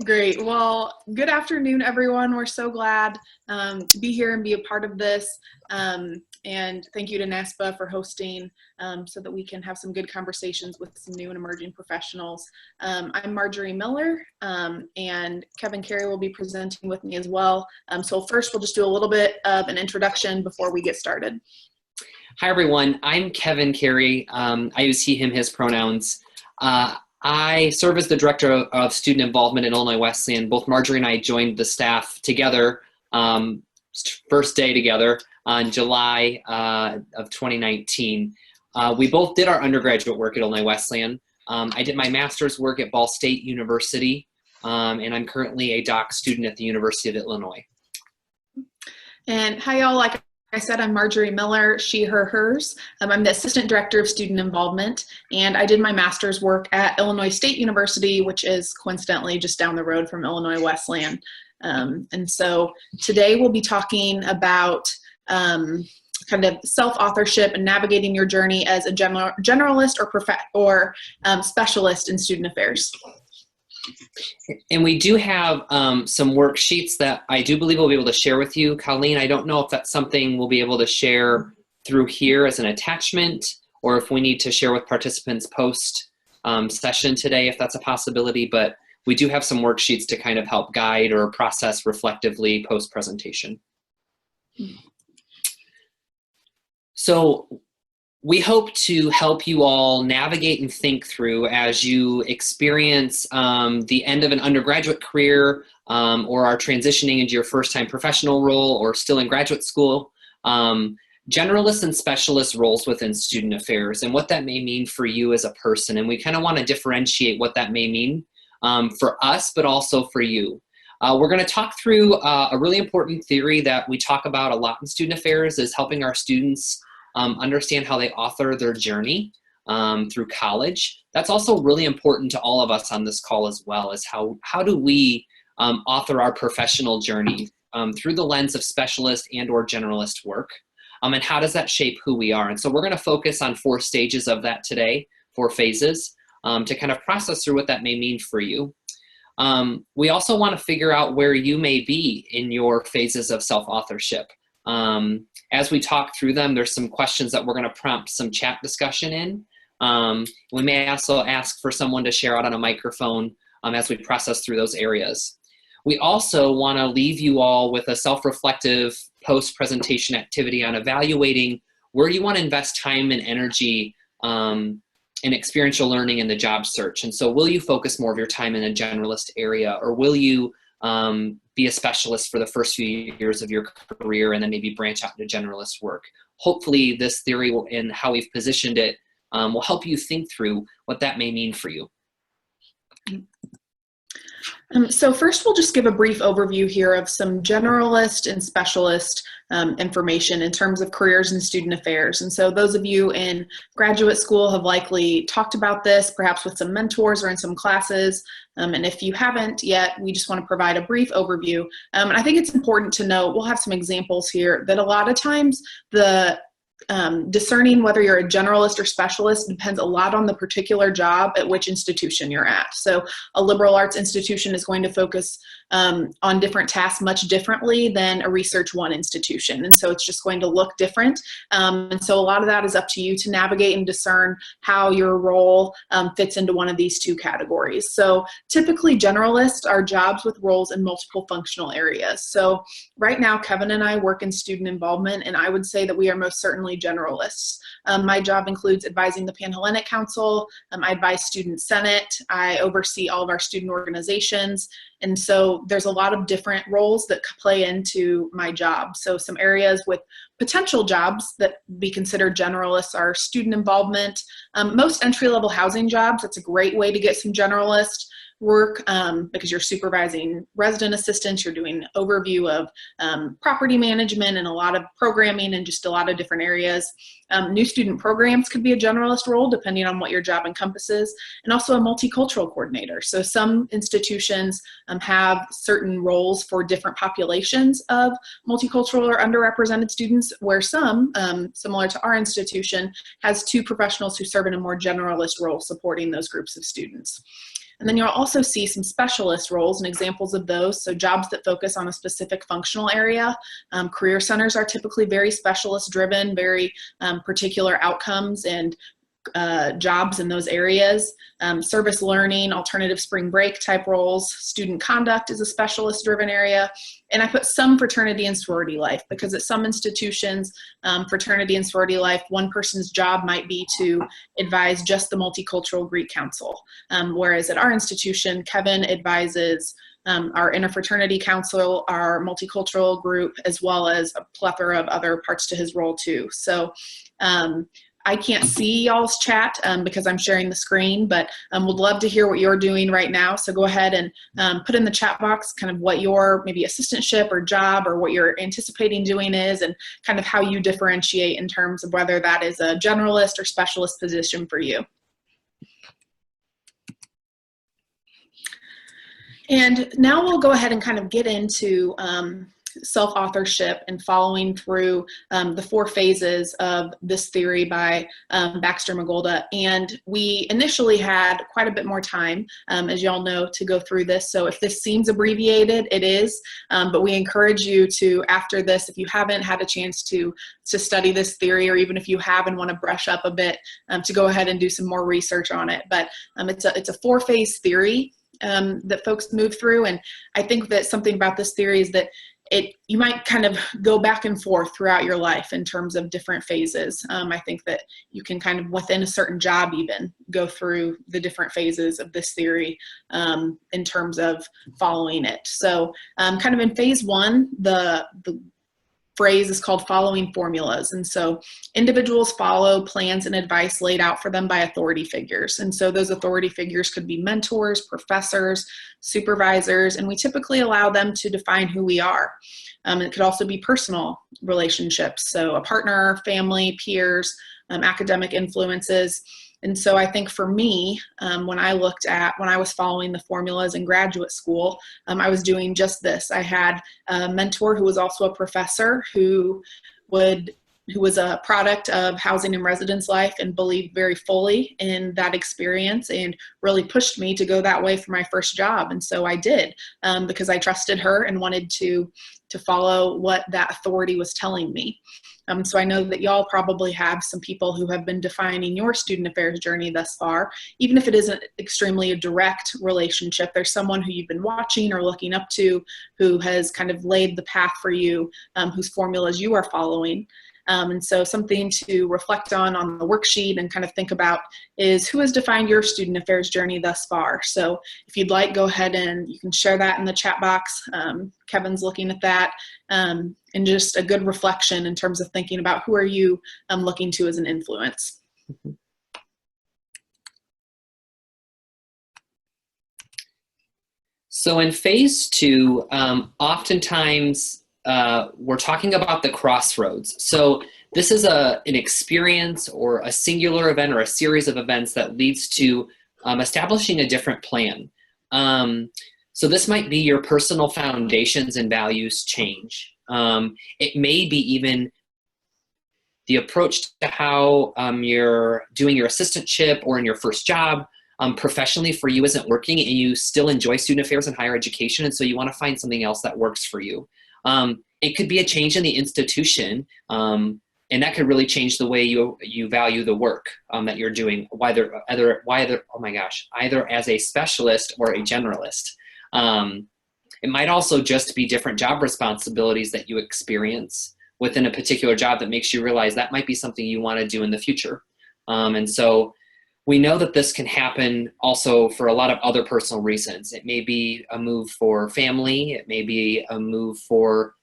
Great. Well, good afternoon, everyone. We're so glad to be here and be a part of this. And thank you to NASPA for hosting so that we can have some good conversations with some new and emerging professionals. I'm Marjorie Miller, and Kevin Carey will be presenting with me as well. So first, we'll just do a little bit of an introduction before we get started. Hi, everyone. I'm Kevin Carey. I use he, him, his pronouns. I serve as the Director of Student Involvement at Illinois Wesleyan. Both Marjorie and I joined the staff together, first day together on July of 2019. We both did our undergraduate work at Illinois Wesleyan. I did my master's work at Ball State University, and I'm currently a doc student at the University of Illinois. And hi, y'all. Like I said, I'm Marjorie Miller, she, her, hers. I'm the Assistant Director of Student Involvement, and I did my master's work at Illinois State University, which is coincidentally just down the road from Illinois Wesleyan. And so today we'll be talking about kind of self-authorship and navigating your journey as a generalist or specialist in student affairs. And we do have some worksheets that I do believe we'll be able to share with you. Colleen, I don't know if that's something we'll be able to share through here as an attachment, or if we need to share with participants post session today, if that's a possibility, but we do have some worksheets to kind of help guide or process reflectively post presentation. So we hope to help you all navigate and think through as you experience the end of an undergraduate career or are transitioning into your first-time professional role or still in graduate school, generalist and specialist roles within student affairs and what that may mean for you as a person. And we kind of want to differentiate what that may mean for us, but also for you. We're going to talk through a really important theory that we talk about a lot in student affairs is helping our students understand how they author their journey through college. That's also really important to all of us on this call as well, is how do we author our professional journey through the lens of specialist and or generalist work, and how does that shape who we are? And so we're going to focus on 4 stages of that today, 4 phases, to kind of process through what that may mean for you. We also want to figure out where you may be in your phases of self-authorship. As we talk through them, there's some questions that we're going to prompt some chat discussion in. We may also ask for someone to share out on a microphone as we process through those areas. We also want to leave you all with a self-reflective post-presentation activity on evaluating where you want to invest time and energy in experiential learning in the job search. And so will you focus more of your time in a generalist area, or will you be a specialist for the first few years of your career and then maybe branch out into generalist work? Hopefully this theory and how we've positioned it will help you think through what that may mean for you. So first, we'll just give a brief overview here of some generalist and specialist information in terms of careers in student affairs. And so those of you in graduate school have likely talked about this, perhaps with some mentors or in some classes. And if you haven't yet, we just want to provide a brief overview. And I think it's important to note, we'll have some examples here, that a lot of times the discerning whether you're a generalist or specialist depends a lot on the particular job at which institution you're at. So a liberal arts institution is going to focus on different tasks much differently than a Research 1 institution. And so it's just going to look different. And so a lot of that is up to you to navigate and discern how your role fits into one of these 2 categories. So typically generalists are jobs with roles in multiple functional areas. So right now, Kevin and I work in student involvement, and I would say that we are most certainly generalists. My job includes advising the Panhellenic Council. I advise Student Senate. I oversee all of our student organizations. And so there's a lot of different roles that play into my job. So some areas with potential jobs that be considered generalists are student involvement. Most entry-level housing jobs, that's a great way to get some generalist work because you're supervising resident assistants, you're doing overview of property management and a lot of programming and just a lot of different areas. New student programs could be a generalist role depending on what your job encompasses, and also a multicultural coordinator. So some institutions have certain roles for different populations of multicultural or underrepresented students, where some, similar to our institution, has 2 professionals who serve in a more generalist role supporting those groups of students. And then you'll also see some specialist roles and examples of those, so jobs that focus on a specific functional area. Career centers are typically very specialist driven, very particular outcomes and jobs in those areas. Service learning, alternative spring break type roles, student conduct is a specialist driven area. And I put some fraternity and sorority life, because at some institutions, fraternity and sorority life, one person's job might be to advise just the Multicultural Greek Council. Whereas at our institution, Kevin advises our interfraternity council, our multicultural group, as well as a plethora of other parts to his role too. So I can't see y'all's chat because I'm sharing the screen, but would love to hear what you're doing right now. So go ahead and put in the chat box kind of what your maybe assistantship or job or what you're anticipating doing is, and kind of how you differentiate in terms of whether that is a generalist or specialist position for you. And now we'll go ahead and kind of get into self-authorship and following through the 4 phases of this theory by Baxter Magolda. And we initially had quite a bit more time, as y'all know, to go through this. So if this seems abbreviated, it is, but we encourage you to, after this, if you haven't had a chance to study this theory, or even if you have and want to brush up a bit, to go ahead and do some more research on it. But it's a 4-phase theory that folks move through. And I think that something about this theory is that you might kind of go back and forth throughout your life in terms of different phases. I think that you can kind of, within a certain job even, go through the different phases of this theory in terms of following it. So kind of in phase 1, the phrase is called following formulas. And so individuals follow plans and advice laid out for them by authority figures. And so those authority figures could be mentors, professors, supervisors, and we typically allow them to define who we are. It could also be personal relationships, so a partner, family, peers, academic influences. And so I think for me, when I was following the formulas in graduate school, I was doing just this. I had a mentor who was also a professor who was a product of housing and residence life and believed very fully in that experience and really pushed me to go that way for my first job. And so I did, because I trusted her and wanted to follow what that authority was telling me. So I know that y'all probably have some people who have been defining your student affairs journey thus far. Even if it isn't extremely a direct relationship, there's someone who you've been watching or looking up to who has kind of laid the path for you, whose formulas you are following. And so something to reflect on the worksheet and kind of think about is, who has defined your student affairs journey thus far? So if you'd like, go ahead and you can share that in the chat box. Kevin's looking at that, and just a good reflection in terms of thinking about who are you looking to as an influence. So in phase 2, oftentimes we're talking about the crossroads. So this is an experience or a singular event or a series of events that leads to establishing a different plan. So this might be your personal foundations and values change. It may be even the approach to how you're doing your assistantship or in your first job professionally for you isn't working, and you still enjoy student affairs and higher education, and so you want to find something else that works for you. It could be a change in the institution, and that could really change the way you value the work that you're doing, either as a specialist or a generalist. It might also just be different job responsibilities that you experience within a particular job that makes you realize that might be something you want to do in the future. And so we know that this can happen also for a lot of other personal reasons. It may be a move for family. It may be a move for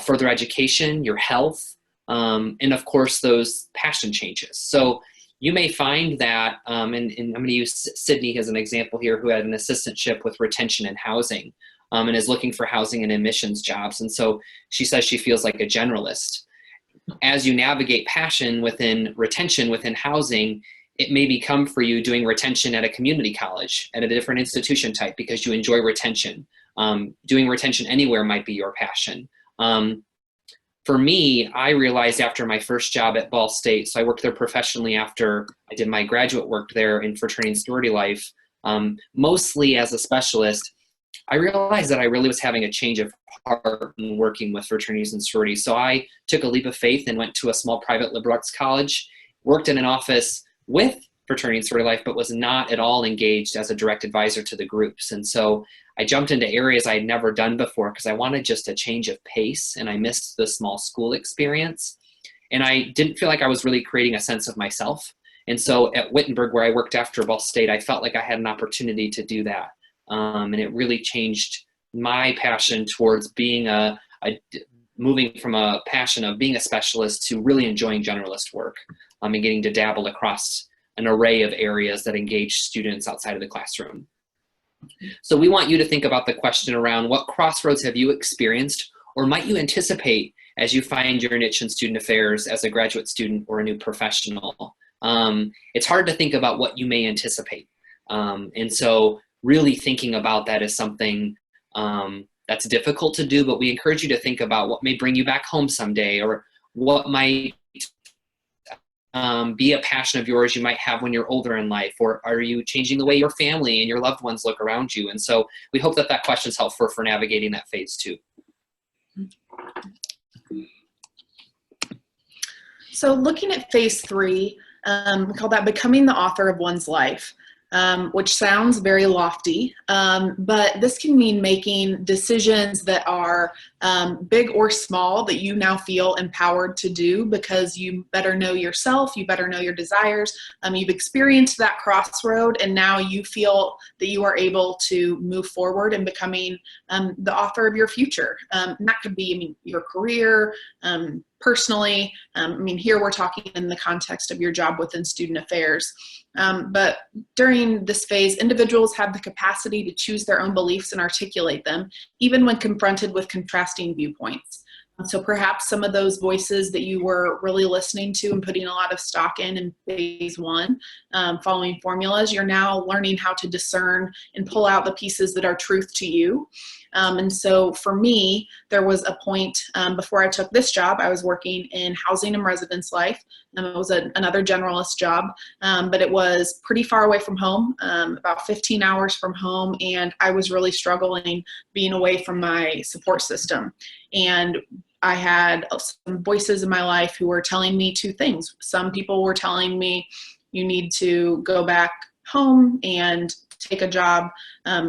further education, your health, and of course those passion changes. So you may find that, and I'm going to use Sydney as an example here, who had an assistantship with retention and housing, and is looking for housing and admissions jobs. And so she says she feels like a generalist. As you navigate passion within retention, within housing, it may become for you doing retention at a community college, at a different institution type, because you enjoy retention. Doing retention anywhere might be your passion. For me, I realized after my first job at Ball State, so I worked there professionally after I did my graduate work there in fraternity and sorority life, Mostly as a specialist, I realized that I really was having a change of heart in working with fraternities and sororities. So I took a leap of faith and went to a small private liberal arts college, worked in an office with fraternity and sorority life, but was not at all engaged as a direct advisor to the groups. And so I jumped into areas I had never done before because I wanted just a change of pace, and I missed the small school experience. And I didn't feel like I was really creating a sense of myself. And so at Wittenberg, where I worked after Ball State, I felt like I had an opportunity to do that. And it really changed my passion towards being moving from a passion of being a specialist to really enjoying generalist work, and getting to dabble across an array of areas that engage students outside of the classroom. So we want you to think about the question around what crossroads have you experienced or might you anticipate as you find your niche in student affairs as a graduate student or a new professional. It's hard to think about what you may anticipate. And so really thinking about that is something that's difficult to do, but we encourage you to think about what may bring you back home someday, or what might be a passion of yours you might have when you're older in life, or are you changing the way your family and your loved ones look around you? And so we hope that that question is helpful for navigating that phase too. So looking at phase 3, we call that becoming the author of one's life. Which sounds very lofty, but this can mean making decisions that are big or small that you now feel empowered to do because you better know yourself, you better know your desires, you've experienced that crossroad, and now you feel that you are able to move forward in becoming the author of your future. And that could be, your career, personally. Here we're talking in the context of your job within student affairs. But during this phase, individuals have the capacity to choose their own beliefs and articulate them, even when confronted with contrasting viewpoints. So perhaps some of those voices that you were really listening to and putting a lot of stock in phase 1, following formulas, you're now learning how to discern and pull out the pieces that are truth to you. And so for me, there was a point before I took this job, I was working in housing and residence life. It was another generalist job, but it was pretty far away from home, about 15 hours from home, and I was really struggling being away from my support system. And I had some voices in my life who were telling me two things. Some people were telling me, you need to go back home and take a job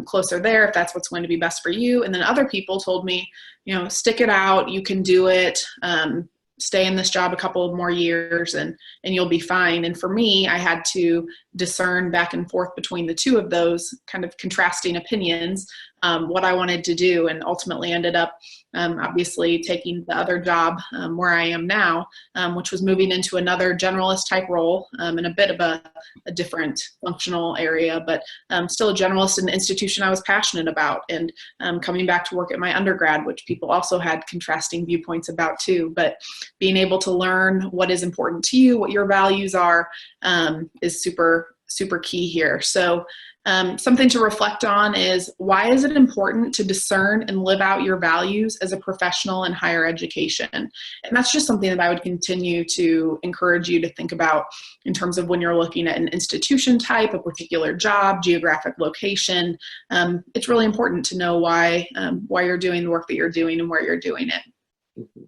closer there if that's what's going to be best for you. And then other people told me, stick it out, you can do it, stay in this job a couple of more years and you'll be fine. And for me, I had to discern back and forth between the two of those kind of contrasting opinions, what I wanted to do, and ultimately ended up obviously taking the other job where I am now, which was moving into another generalist type role in a bit of a different functional area, but still a generalist in the institution I was passionate about, and coming back to work at my undergrad, which people also had contrasting viewpoints about too. But being able to learn what is important to you, what your values are, is super, super key here. So something to reflect on is, why is it important to discern and live out your values as a professional in higher education? And that's just something that I would continue to encourage you to think about in terms of when you're looking at an institution type, a particular job, geographic location. It's really important to know why you're doing the work that you're doing and where you're doing it. Mm-hmm.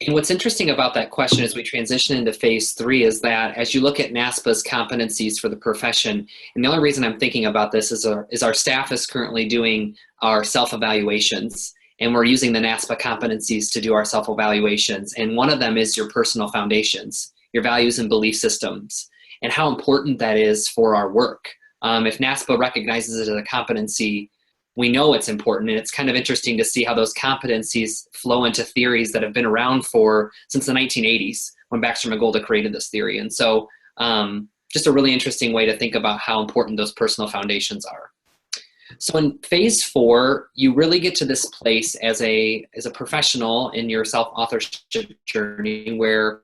And what's interesting about that question as we transition into phase 3 is that as you look at NASPA's competencies for the profession, and the only reason I'm thinking about this is our staff is currently doing our self-evaluations, and we're using the NASPA competencies to do our self-evaluations. And one of them is your personal foundations, your values and belief systems, and how important that is for our work. If NASPA recognizes it as a competency, we know it's important, and it's kind of interesting to see how those competencies flow into theories that have been around since the 1980s, when Baxter McGolda created this theory. And so just a really interesting way to think about how important those personal foundations are. So in phase 4, you really get to this place as a professional in your self-authorship journey where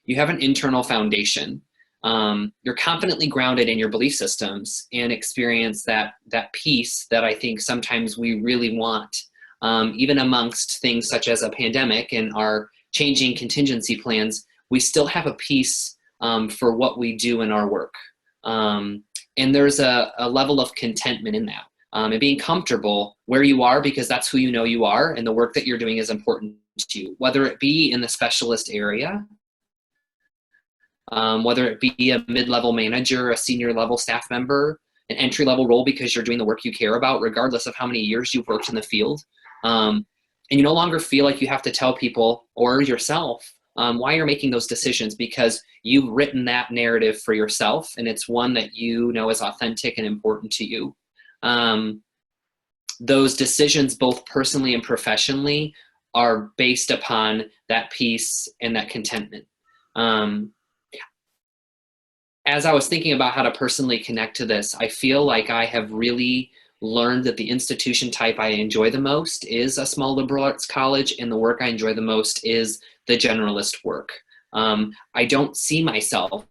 you have an internal foundation. You're confidently grounded in your belief systems and experience that peace that I think sometimes we really want, even amongst things such as a pandemic and our changing contingency plans. We still have a peace for what we do in our work. And there's a level of contentment in that. And being comfortable where you are because that's who you know you are and the work that you're doing is important to you, whether it be in the specialist area, whether it be a mid-level manager, a senior level staff member, an entry-level role because you're doing the work you care about, regardless of how many years you've worked in the field. And you no longer feel like you have to tell people or yourself why you're making those decisions because you've written that narrative for yourself and it's one that you know is authentic and important to you. Those decisions, both personally and professionally, are based upon that peace and that contentment. As I was thinking about how to personally connect to this, I feel like I have really learned that the institution type I enjoy the most is a small liberal arts college, and the work I enjoy the most is the generalist work. I don't see myself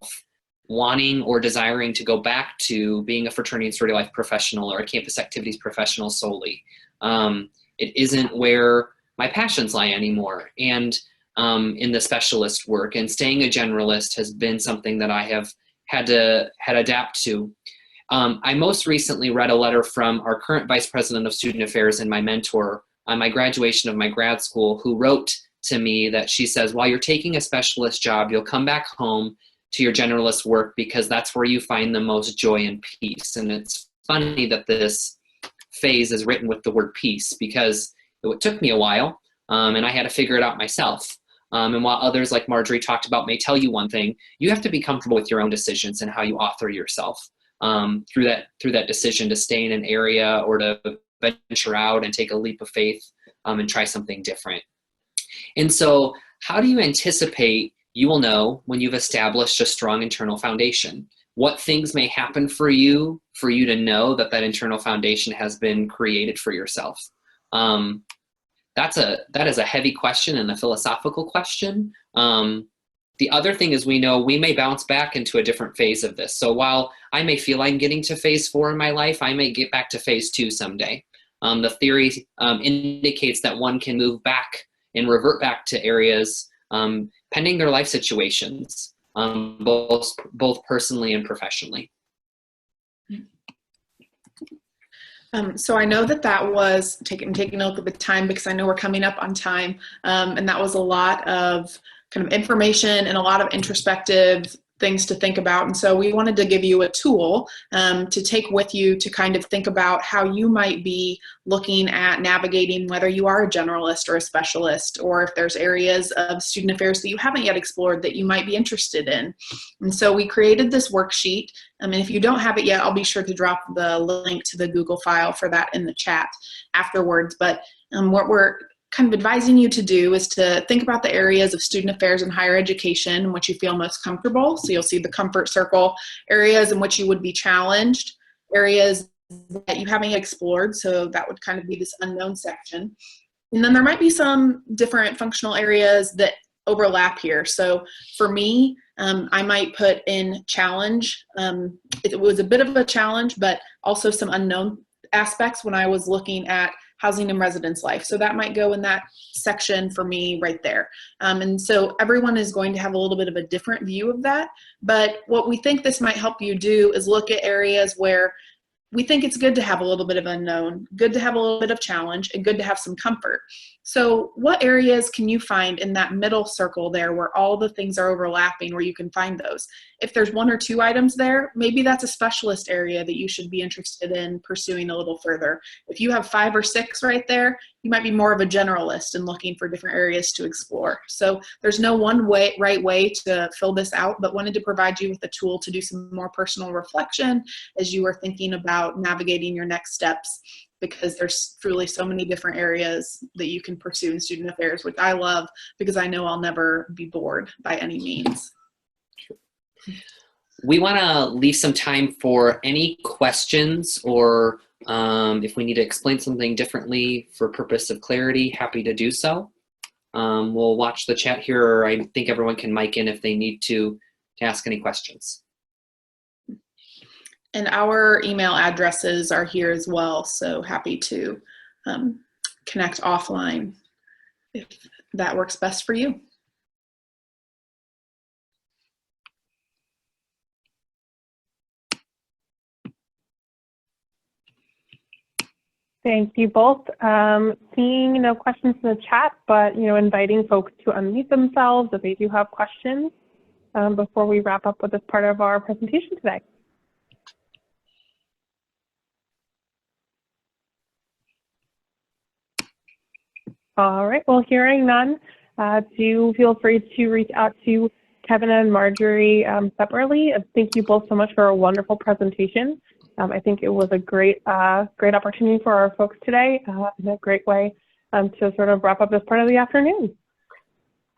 wanting or desiring to go back to being a fraternity and sorority life professional or a campus activities professional solely. It isn't where my passions lie anymore. And in the specialist work, and staying a generalist has been something that I have had to adapt to. I most recently read a letter from our current Vice President of Student Affairs and my mentor on my graduation of my grad school, who wrote to me that she says, while you're taking a specialist job, you'll come back home to your generalist work because that's where you find the most joy and peace. And it's funny that this phase is written with the word peace because it took me a while and I had to figure it out myself. And while others like Marjorie talked about may tell you one thing, you have to be comfortable with your own decisions and how you author yourself through that decision to stay in an area or to venture out and take a leap of faith and try something different. And so how do you anticipate you will know when you've established a strong internal foundation? What things may happen for you to know that that internal foundation has been created for yourself? That is a heavy question and a philosophical question. The other thing is we know we may bounce back into a different phase of this. So while I may feel I'm getting to phase 4 in my life, I may get back to phase 2 someday. The theory indicates that one can move back and revert back to areas pending their life situations, both personally and professionally. So I know that was taking a look at the time because I know we're coming up on time, and that was a lot of kind of information and a lot of introspective things to think about. And so we wanted to give you a tool to take with you to kind of think about how you might be looking at navigating whether you are a generalist or a specialist, or if there's areas of student affairs that you haven't yet explored that you might be interested in. And so we created this worksheet. And if you don't have it yet, I'll be sure to drop the link to the Google file for that in the chat afterwards. But what we're kind of advising you to do is to think about the areas of student affairs and higher education in which you feel most comfortable. So you'll see the comfort circle, areas in which you would be challenged, areas that you haven't explored. So that would kind of be this unknown section. And then there might be some different functional areas that overlap here. So for me, I might put in challenge. It was a bit of a challenge, but also some unknown aspects when I was looking at housing and residence life. So that might go in that section for me right there. And so everyone is going to have a little bit of a different view of that. But what we think this might help you do is look at areas where we think it's good to have a little bit of unknown, good to have a little bit of challenge, and good to have some comfort. So what areas can you find in that middle circle there where all the things are overlapping, where you can find those? If there's 1 or 2 items there, maybe that's a specialist area that you should be interested in pursuing a little further. If you have 5 or 6 right there, you might be more of a generalist and looking for different areas to explore. So there's no one right way to fill this out, but wanted to provide you with a tool to do some more personal reflection as you are thinking about navigating your next steps, because there's truly so many different areas that you can pursue in student affairs, which I love because I know I'll never be bored by any means. We want to leave some time for any questions, or if we need to explain something differently for purpose of clarity, happy to do so. We'll watch the chat here, or I think everyone can mic in if they need to ask any questions. And our email addresses are here as well, so happy to connect offline if that works best for you. Thank you both. Seeing no questions in the chat, but inviting folks to unmute themselves if they do have questions before we wrap up with this part of our presentation today. All right, well, hearing none, do feel free to reach out to Kevin and Marjorie separately. Thank you both so much for a wonderful presentation. I think it was a great opportunity for our folks today and a great way to sort of wrap up this part of the afternoon.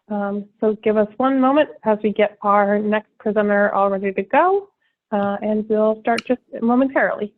So give us one moment as we get our next presenter all ready to go, and we'll start just momentarily.